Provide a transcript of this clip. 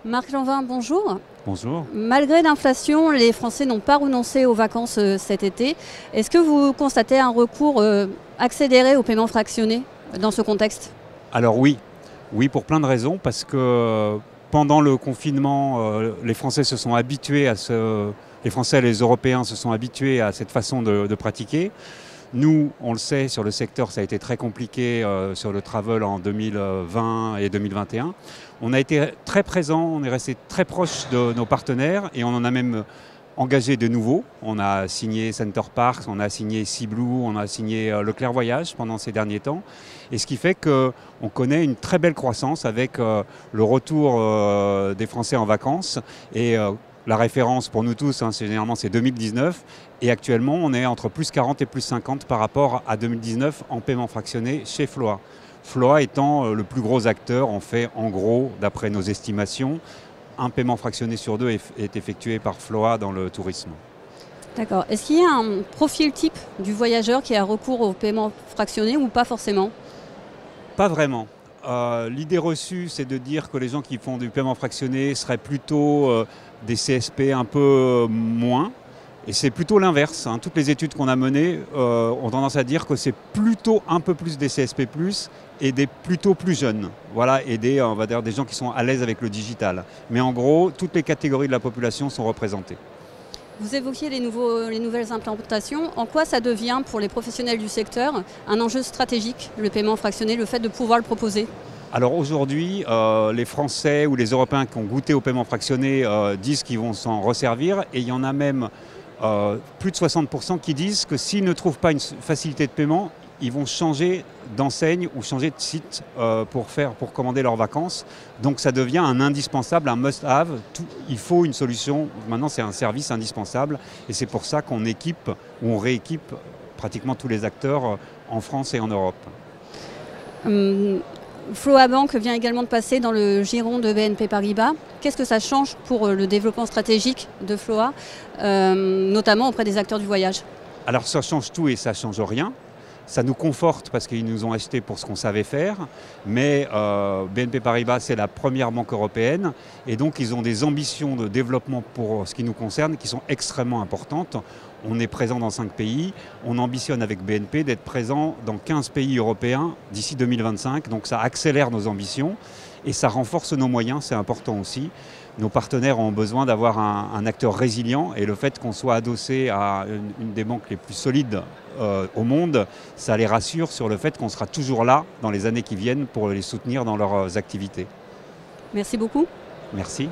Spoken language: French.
Marc Lanvin, bonjour. Bonjour. Malgré l'inflation, les Français n'ont pas renoncé aux vacances cet été. Est-ce que vous constatez un recours accéléré au paiement fractionné dans ce contexte? Alors oui, oui pour plein de raisons, parce que pendant le confinement, les Français se sont habitués les Français et les Européens se sont habitués à cette façon de pratiquer. Nous, on le sait, sur le secteur, ça a été très compliqué sur le travel en 2020 et 2021. On a été très présent, on est resté très proche de nos partenaires et on en a même engagé de nouveaux. On a signé Center Parcs, on a signé Sea Blue, on a signé Leclerc Voyage pendant ces derniers temps. Et ce qui fait qu'on connaît une très belle croissance avec le retour des Français en vacances. Et la référence pour nous tous, généralement c'est 2019. Et actuellement, on est entre plus 40 et plus 50 par rapport à 2019 en paiement fractionné chez Floa. Floa étant le plus gros acteur, on fait en gros, d'après nos estimations, un paiement fractionné sur deux est effectué par Floa dans le tourisme. D'accord. Est-ce qu'il y a un profil type du voyageur qui a recours au paiement fractionné ou pas forcément? Pas vraiment. L'idée reçue, c'est de dire que les gens qui font du paiement fractionné seraient plutôt des CSP un peu moins. Et c'est plutôt l'inverse. Toutes les études qu'on a menées ont tendance à dire que c'est plutôt un peu plus des CSP+, et des plutôt plus jeunes. Voilà, et on va dire, des gens qui sont à l'aise avec le digital. Mais en gros, toutes les catégories de la population sont représentées. Vous évoquiez les nouvelles implantations. En quoi ça devient pour les professionnels du secteur un enjeu stratégique, le paiement fractionné, le fait de pouvoir le proposer? Alors aujourd'hui, les Français ou les Européens qui ont goûté au paiement fractionné disent qu'ils vont s'en resservir. Et il y en a même plus de 60% qui disent que s'ils ne trouvent pas une facilité de paiement, ils vont changer d'enseigne ou changer de site pour commander leurs vacances. Donc ça devient un indispensable, un must-have. Il faut une solution. Maintenant, c'est un service indispensable. Et c'est pour ça qu'on équipe ou on rééquipe pratiquement tous les acteurs en France et en Europe. Floa Bank vient également de passer dans le giron de BNP Paribas. Qu'est-ce que ça change pour le développement stratégique de Floa, notamment auprès des acteurs du voyage? Alors ça change tout et ça ne change rien. Ça nous conforte parce qu'ils nous ont acheté pour ce qu'on savait faire, mais BNP Paribas, c'est la première banque européenne et donc ils ont des ambitions de développement pour ce qui nous concerne qui sont extrêmement importantes. On est présent dans 5 pays, on ambitionne avec BNP d'être présent dans 15 pays européens d'ici 2025, donc ça accélère nos ambitions et ça renforce nos moyens, c'est important aussi. Nos partenaires ont besoin d'avoir un acteur résilient et le fait qu'on soit adossé à une des banques les plus solides au monde, ça les rassure sur le fait qu'on sera toujours là dans les années qui viennent pour les soutenir dans leurs activités. Merci beaucoup. Merci.